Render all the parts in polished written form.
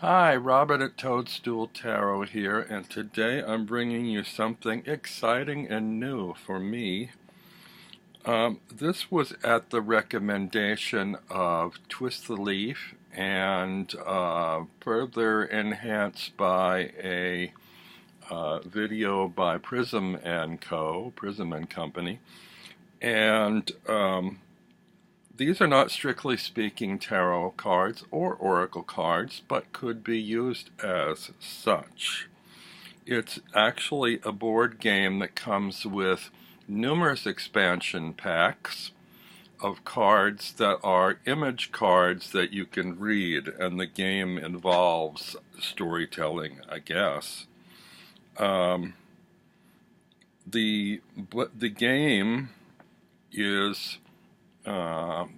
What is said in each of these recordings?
Hi, Robert at Toadstool Tarot here, and today I'm bringing you something exciting and new for me. This was at the recommendation of Twist the Leaf and further enhanced by a video by Prism and Co., Prism and Company. And these are not strictly speaking tarot cards or oracle cards, but could be used as such. It's actually a board game that comes with numerous expansion packs of cards that are image cards that you can read, and the game involves storytelling, I guess. The game is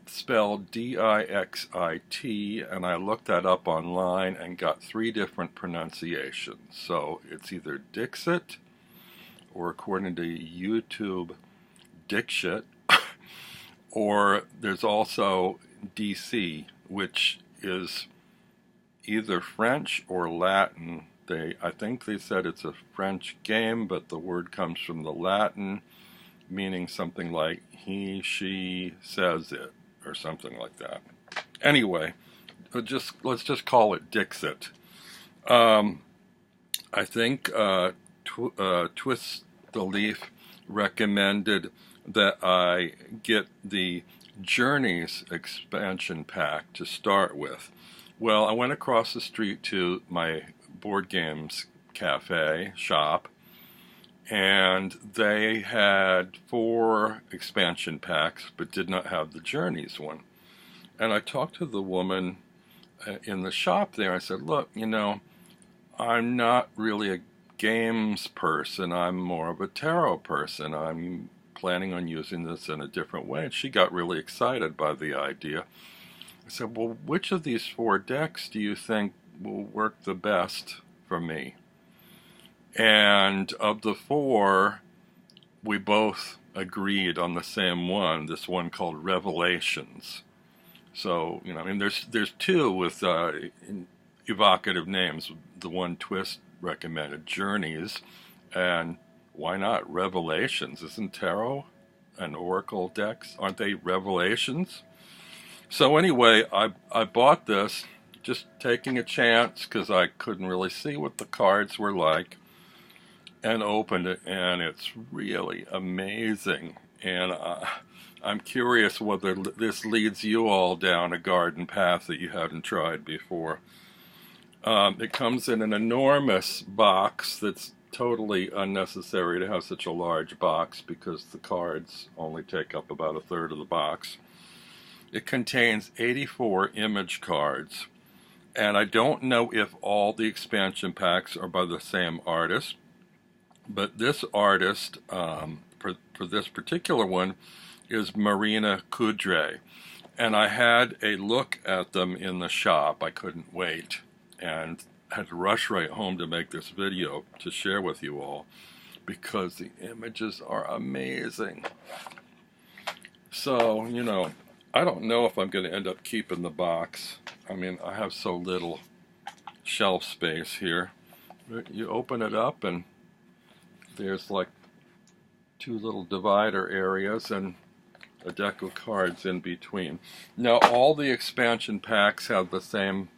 spelled Dixit, and I looked that up online and got 3 different pronunciations. So it's either Dixit, or according to YouTube, Dixit, or there's also DC, which is either French or Latin. I think they said it's a French game, but the word comes from the Latin, meaning something like he, she says it, or something like that. Anyway, let's just call it Dixit. I think Twist the Leaf recommended that I get the Journeys expansion pack to start with. Well, I went across the street to my board games cafe shop, and they had 4 expansion packs but did not have the Journeys one. And I talked to the woman in the shop there. I said, look, I'm not really a games person. I'm more of a tarot person. I'm planning on using this in a different way. And she got really excited by the idea. I said, well, which of these 4 decks do you think will work the best for me? And of the 4, we both agreed on the same one, this one called Revelations. So, there's 2 with evocative names. The one Twist recommended, Journeys, and why not Revelations? Isn't tarot and oracle decks, aren't they revelations? So anyway, I bought this, just taking a chance because I couldn't really see what the cards were like, and opened it, and it's really amazing. And I'm curious whether this leads you all down a garden path that you haven't tried before. It comes in an enormous box that's totally unnecessary to have such a large box because the cards only take up about 1/3 of the box. It contains 84 image cards, and I don't know if all the expansion packs are by the same artist, but this artist, for this particular one, is Marina Kudre. And I had a look at them in the shop. I couldn't wait, and had to rush right home to make this video to share with you all because the images are amazing. So, I don't know if I'm going to end up keeping the box. I mean, I have so little shelf space here. You open it up and there's like 2 little divider areas and a deck of cards in between. Now, all the expansion packs have the same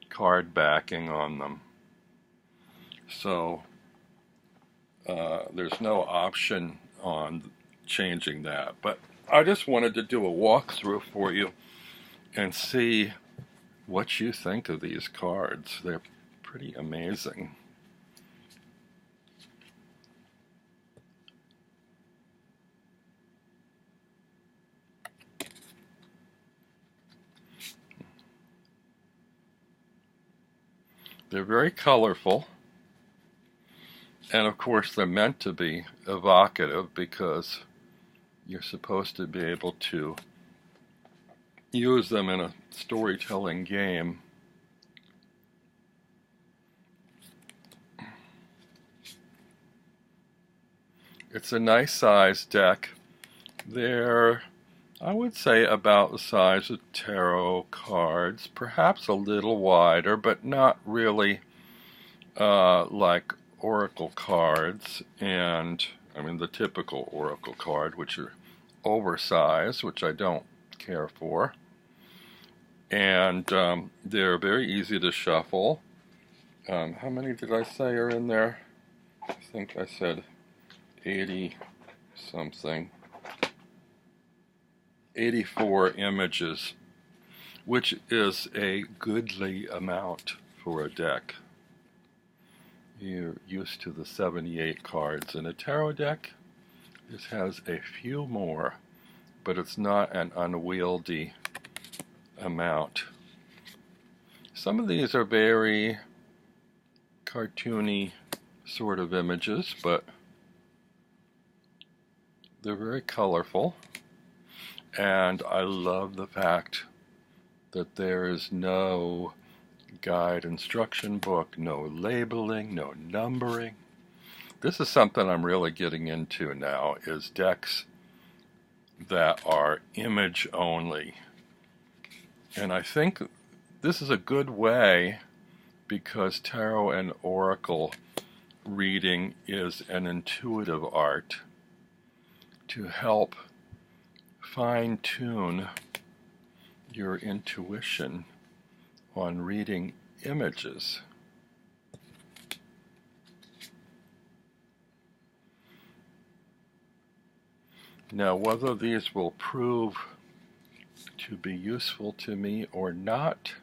card backing on them, so there's no option on changing that. But I just wanted to do a walkthrough for you and see what you think of these cards. They're pretty amazing. They're very colorful, and of course they're meant to be evocative because you're supposed to be able to use them in a storytelling game. It's a nice size deck. I would say about the size of tarot cards, perhaps a little wider, but not really like oracle cards, and I mean the typical oracle card, which are oversized, which I don't care for. And they're very easy to shuffle. How many did I say are in there? I think I said 80 something. 84 images, which is a goodly amount for a deck. You're used to the 78 cards in a tarot deck. This has a few more, but it's not an unwieldy amount. Some of these are very cartoony sort of images, but they're very colorful. And I love the fact that there is no guide instruction book, no labeling, no numbering. This is something I'm really getting into now, is decks that are image only. And I think this is a good way, because tarot and oracle reading is an intuitive art, to help fine-tune your intuition on reading images. Now, whether these will prove to be useful to me or not,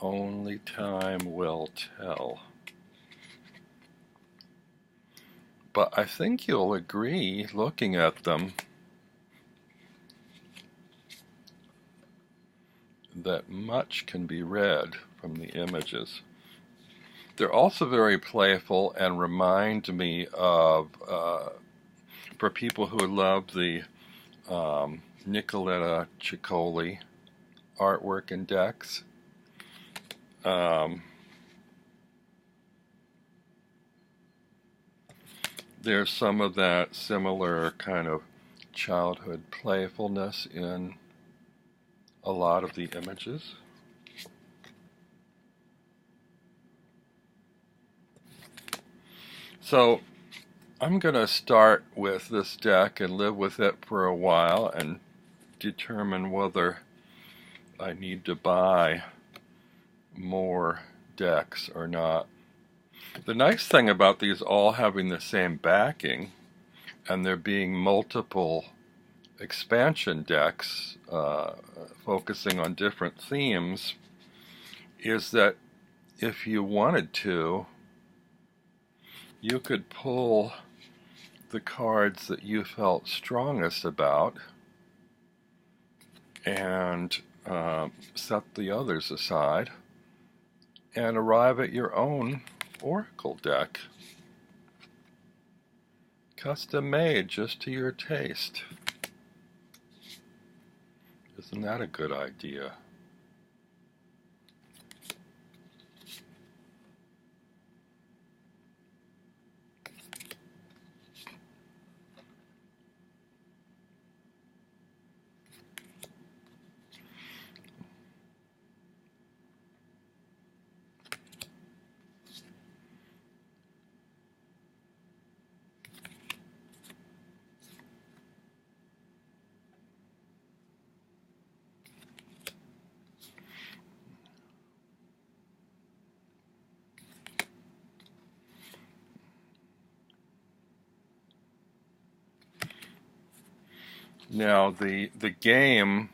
only time will tell. But I think you'll agree, looking at them, that much can be read from the images. They're also very playful and remind me of, for people who love the Nicoletta Ciccoli artwork and decks, there's some of that similar kind of childhood playfulness in a lot of the images. So I'm going to start with this deck and live with it for a while and determine whether I need to buy more decks or not. The nice thing about these all having the same backing and there being multiple expansion decks focusing on different themes is that if you wanted to, you could pull the cards that you felt strongest about and set the others aside and arrive at your own oracle deck, custom made just to your taste. Isn't that a good idea? Now the game,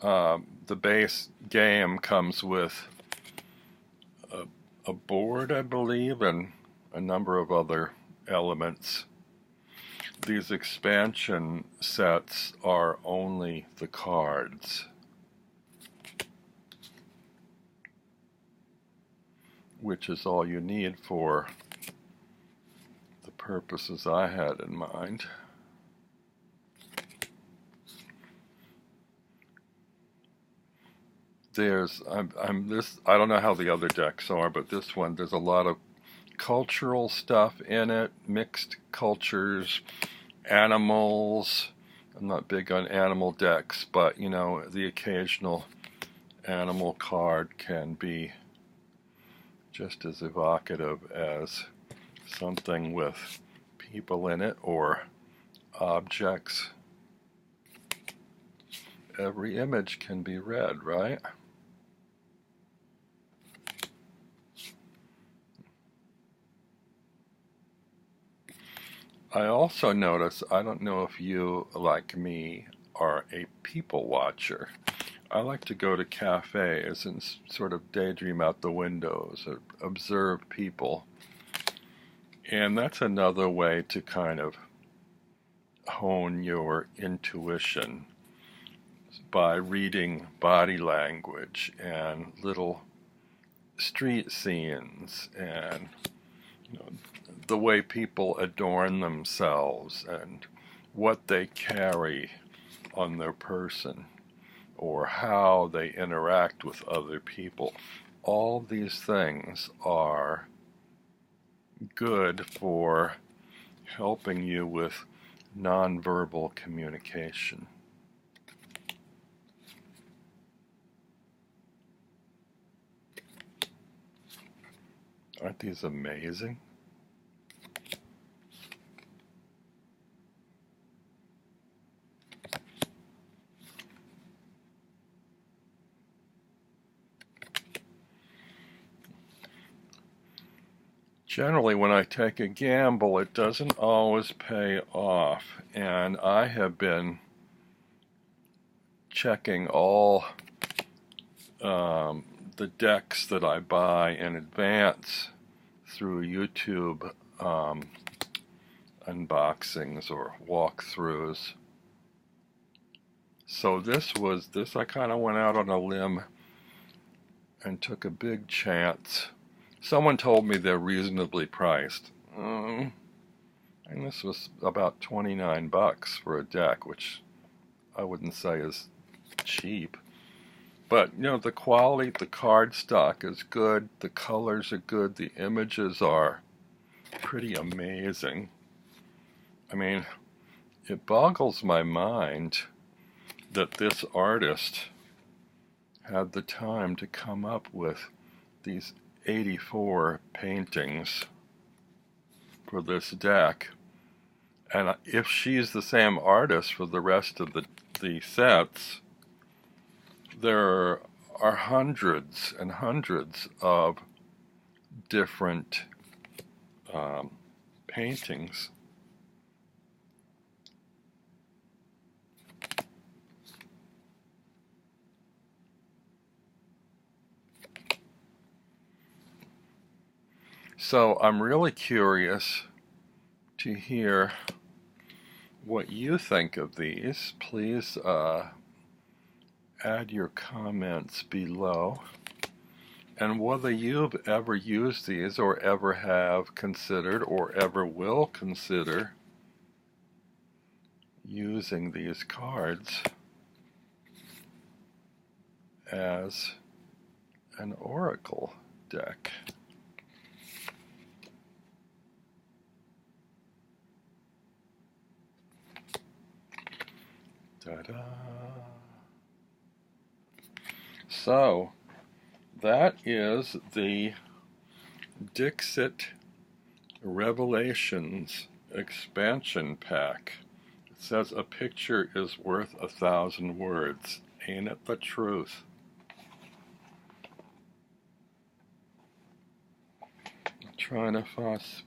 the base game comes with a board, I believe, and a number of other elements. These expansion sets are only the cards, which is all you need for the purposes I had in mind. I don't know how the other decks are, but this one, there's a lot of cultural stuff in it, mixed cultures, animals, I'm not big on animal decks, but you know, the occasional animal card can be just as evocative as something with people in it or objects. Every image can be read, right? I also notice, I don't know if you, like me, are a people watcher. I like to go to cafes and sort of daydream out the windows, or observe people. And that's another way to kind of hone your intuition, by reading body language and little street scenes and, you know, the way people adorn themselves and what they carry on their person or how they interact with other people. All these things are good for helping you with nonverbal communication. Aren't these amazing? Generally, when I take a gamble, it doesn't always pay off, and I have been checking all the decks that I buy in advance through YouTube unboxings or walkthroughs. So this I kind of went out on a limb and took a big chance. Someone told me they're reasonably priced. And this was about $29 for a deck, which I wouldn't say is cheap. But, you know, the quality, the card stock is good, the colors are good, the images are pretty amazing. I mean, it boggles my mind that this artist had the time to come up with these 84 paintings for this deck. And if she's the same artist for the rest of the sets, there are hundreds and hundreds of different paintings. So I'm really curious to hear what you think of these. Please add your comments below, and whether you've ever used these or ever have considered or ever will consider using these cards as an oracle deck. Ta-da! So, that is the Dixit Revelations Expansion Pack. It says a picture is worth 1,000 words. Ain't it the truth? I'm trying to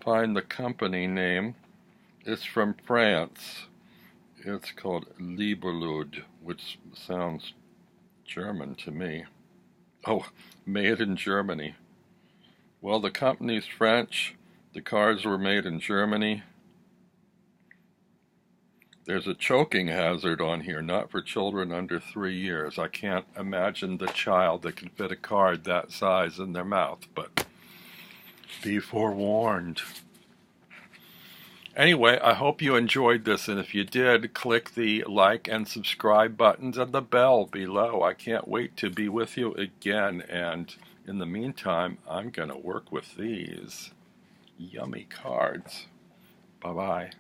find the company name. It's from France. It's called Liberlud, which sounds German to me. Oh, made in Germany. Well, the company's French. The cards were made in Germany. There's a choking hazard on here, not for children under 3 years. I can't imagine the child that can fit a card that size in their mouth, but be forewarned. Anyway, I hope you enjoyed this, and if you did, click the like and subscribe buttons and the bell below. I can't wait to be with you again, and in the meantime, I'm going to work with these yummy cards. Bye-bye.